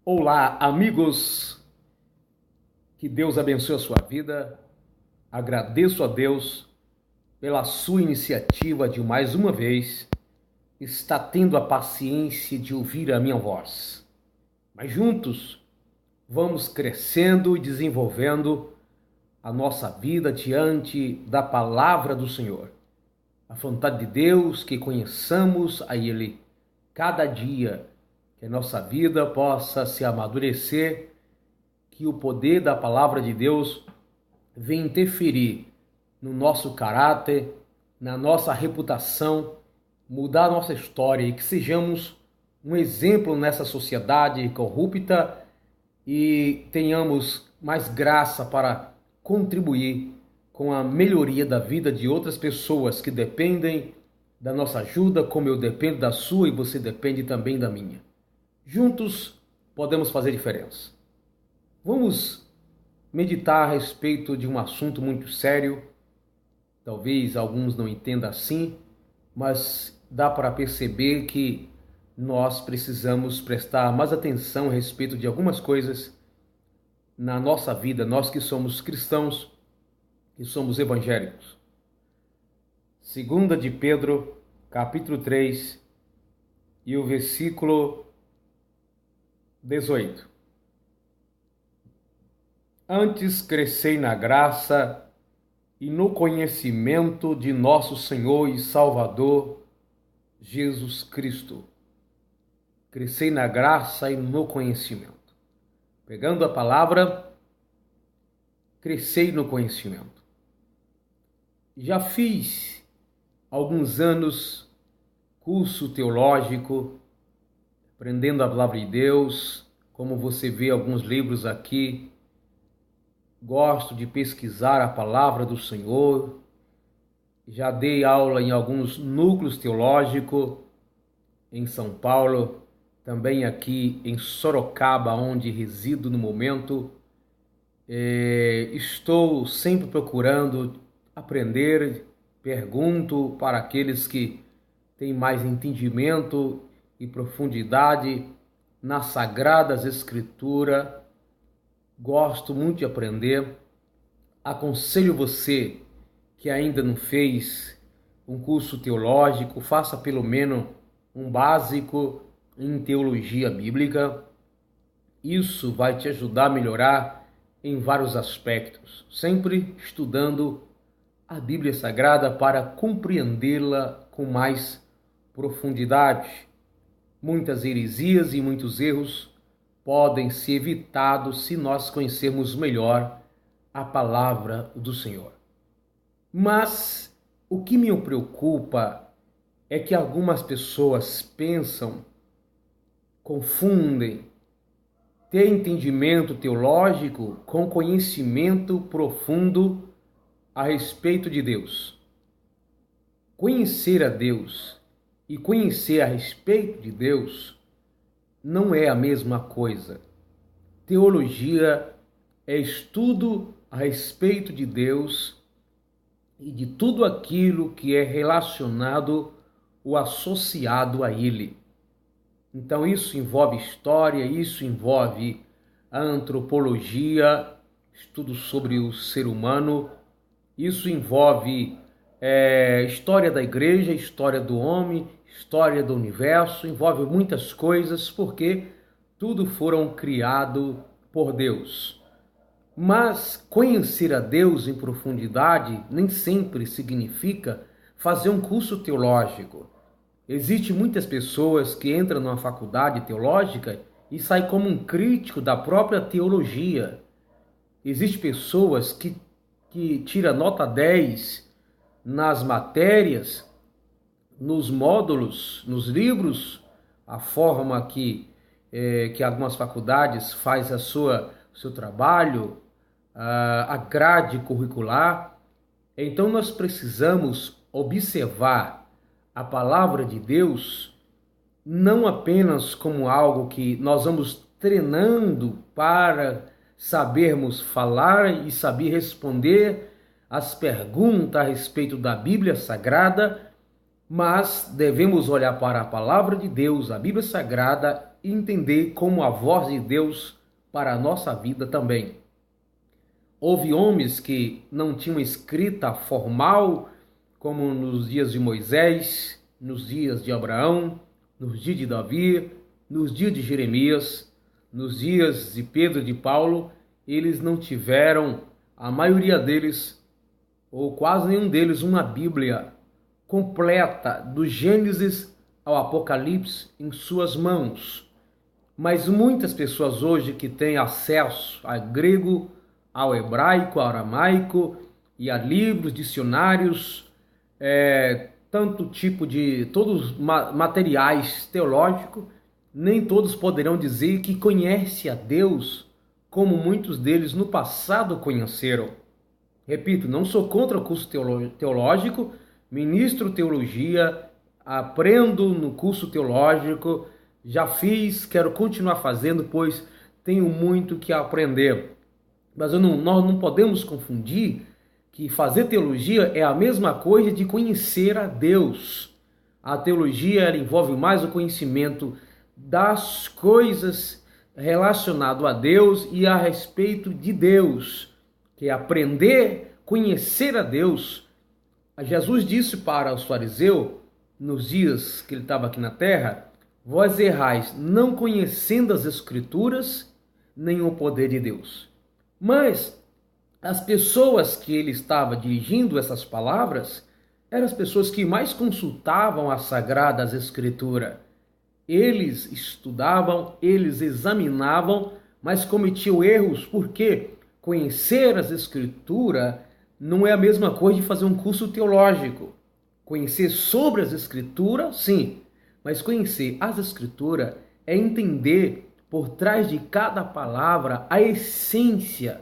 Olá, amigos, que Deus abençoe a sua vida. Agradeço a Deus pela sua iniciativa de mais uma vez estar tendo a paciência de ouvir a minha voz. Mas juntos vamos crescendo e desenvolvendo a nossa vida diante da palavra do Senhor. A vontade de Deus que conheçamos a Ele cada dia, que a nossa vida possa se amadurecer, que o poder da palavra de Deus venha interferir no nosso caráter, na nossa reputação, mudar a nossa história e que sejamos um exemplo nessa sociedade corrupta e tenhamos mais graça para contribuir com a melhoria da vida de outras pessoas que dependem da nossa ajuda, como eu dependo da sua e você depende também da minha. Juntos podemos fazer diferença. Vamos meditar a respeito de um assunto muito sério. Talvez alguns não entendam assim, mas dá para perceber que nós precisamos prestar mais atenção a respeito de algumas coisas na nossa vida, nós que somos cristãos, que somos evangélicos. 2 de Pedro, capítulo 3, e o versículo 18. Antes crescei na graça e no conhecimento de nosso Senhor e Salvador, Jesus Cristo. Crescei na graça e no conhecimento. Pegando a palavra, crescei no conhecimento. Já fiz alguns anos curso teológico, aprendendo a palavra de Deus, como você vê alguns livros aqui. Gosto de pesquisar a palavra do Senhor. Já dei aula em alguns núcleos teológicos em São Paulo, também aqui em Sorocaba, onde resido no momento. Estou sempre procurando aprender, pergunto para aqueles que têm mais entendimento e profundidade nas Sagradas Escrituras. Gosto muito de aprender. Aconselho você que ainda não fez um curso teológico, faça pelo menos um básico em teologia bíblica. Isso vai te ajudar a melhorar em vários aspectos, sempre estudando a Bíblia Sagrada para compreendê-la com mais profundidade. Muitas heresias e muitos erros podem ser evitados se nós conhecermos melhor a palavra do Senhor. Mas o que me preocupa é que algumas pessoas pensam, confundem ter entendimento teológico com conhecimento profundo a respeito de Deus. Conhecer a Deus e conhecer a respeito de Deus não é a mesma coisa. Teologia é estudo a respeito de Deus e de tudo aquilo que é relacionado ou associado a Ele. Então isso envolve história, isso envolve a antropologia, estudo sobre o ser humano, isso envolve história da igreja, história do homem, história do universo, envolve muitas coisas, porque tudo foram criado por Deus. Mas conhecer a Deus em profundidade nem sempre significa fazer um curso teológico. Existem muitas pessoas que entram numa faculdade teológica e saem como um crítico da própria teologia. Existem pessoas que tiram nota 10 nas matérias, nos módulos, nos livros, a forma que algumas faculdades faz o seu trabalho, a grade curricular. Então nós precisamos observar a palavra de Deus não apenas como algo que nós vamos treinando para sabermos falar e saber responder as perguntas a respeito da Bíblia Sagrada, mas devemos olhar para a palavra de Deus, a Bíblia Sagrada, e entender como a voz de Deus para a nossa vida também. Houve homens que não tinham escrita formal, como nos dias de Moisés, nos dias de Abraão, nos dias de Davi, nos dias de Jeremias, nos dias de Pedro e de Paulo. Eles não tiveram, a maioria deles, ou quase nenhum deles, uma Bíblia completa, do Gênesis ao Apocalipse, em suas mãos. Mas muitas pessoas hoje que têm acesso a grego, ao hebraico, ao aramaico e a livros, dicionários, tanto tipo de todos materiais teológicos, nem todos poderão dizer que conhece a Deus como muitos deles no passado conheceram. Repito, não sou contra o curso teológico, ministro teologia, aprendo no curso teológico, já fiz, quero continuar fazendo, pois tenho muito que aprender. Mas nós não podemos confundir que fazer teologia é a mesma coisa de conhecer a Deus. A teologia ela envolve mais o conhecimento das coisas relacionadas a Deus e a respeito de Deus, que é aprender, conhecer a Deus. Jesus disse para os fariseus, nos dias que ele estava aqui na terra: vós errais não conhecendo as Escrituras, nem o poder de Deus. Mas as pessoas que ele estava dirigindo essas palavras eram as pessoas que mais consultavam as Sagradas Escrituras. Eles estudavam, eles examinavam, mas cometiam erros, porque conhecer as Escrituras não é a mesma coisa de fazer um curso teológico. Conhecer sobre as Escrituras, sim, mas conhecer as Escrituras é entender por trás de cada palavra a essência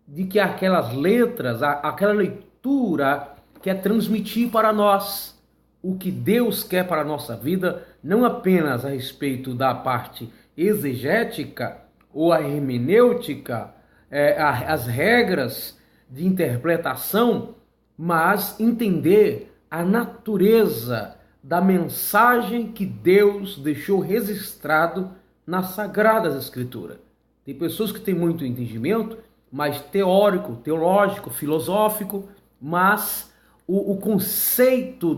de que aquelas letras, aquela leitura quer transmitir para nós. O que Deus quer para a nossa vida, não apenas a respeito da parte exegética ou a hermenêutica, as regras de interpretação, mas entender a natureza da mensagem que Deus deixou registrado nas Sagradas Escrituras. Tem pessoas que têm muito entendimento, mais teórico, teológico, filosófico, mas o conceito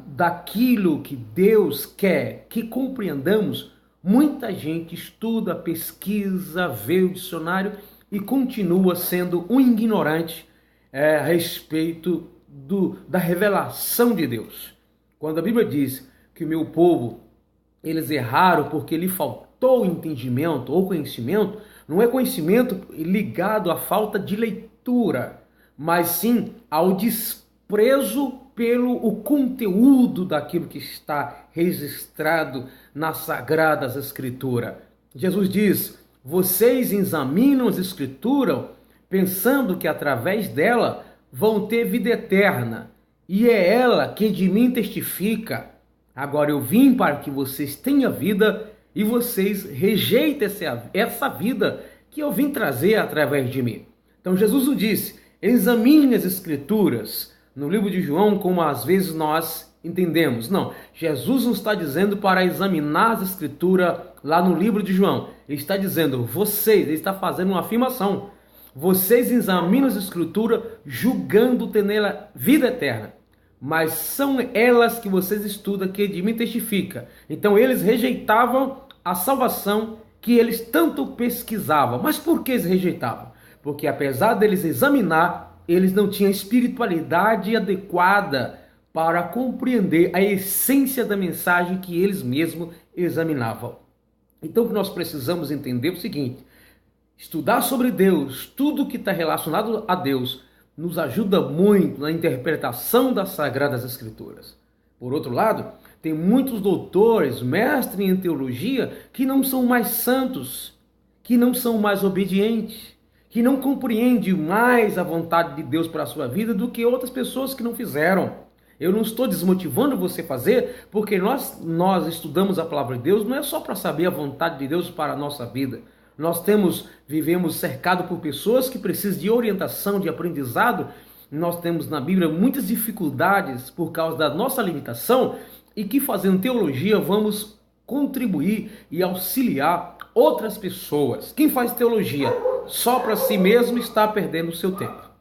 daquilo que Deus quer que compreendamos, muita gente estuda, pesquisa, vê o dicionário e continua sendo um ignorante a respeito da revelação de Deus. Quando a Bíblia diz que o meu povo, eles erraram porque lhe faltou entendimento ou conhecimento, não é conhecimento ligado à falta de leitura, mas sim ao desprezo pelo o conteúdo daquilo que está registrado nas Sagradas Escrituras. Jesus diz: vocês examinam as Escrituras pensando que através dela vão ter vida eterna, e é ela que de mim testifica. Agora eu vim para que vocês tenham vida e vocês rejeitem essa vida que eu vim trazer através de mim. Então Jesus nos disse: examine as Escrituras. No livro de João, como às vezes nós entendemos. Não, Jesus não está dizendo para examinar as Escrituras lá no livro de João. Ele está dizendo, ele está fazendo uma afirmação. Vocês examinam as Escrituras julgando ter nela vida eterna, mas são elas que vocês estudam que de mim testifica. Então eles rejeitavam a salvação que eles tanto pesquisavam. Mas por que eles rejeitavam? Porque apesar deles examinar, eles não tinham espiritualidade adequada para compreender a essência da mensagem que eles mesmos examinavam. Então o que nós precisamos entender é o seguinte: estudar sobre Deus, tudo que está relacionado a Deus, nos ajuda muito na interpretação das Sagradas Escrituras. Por outro lado, tem muitos doutores, mestres em teologia, que não são mais santos, que não são mais obedientes, que não compreendem mais a vontade de Deus para a sua vida do que outras pessoas que não fizeram. Eu não estou desmotivando você a fazer, porque nós estudamos a palavra de Deus, não é só para saber a vontade de Deus para a nossa vida. Nós vivemos cercados por pessoas que precisam de orientação, de aprendizado. Nós temos na Bíblia muitas dificuldades por causa da nossa limitação e que fazendo teologia vamos contribuir e auxiliar outras pessoas. Quem faz teologia só para si mesmo está perdendo o seu tempo.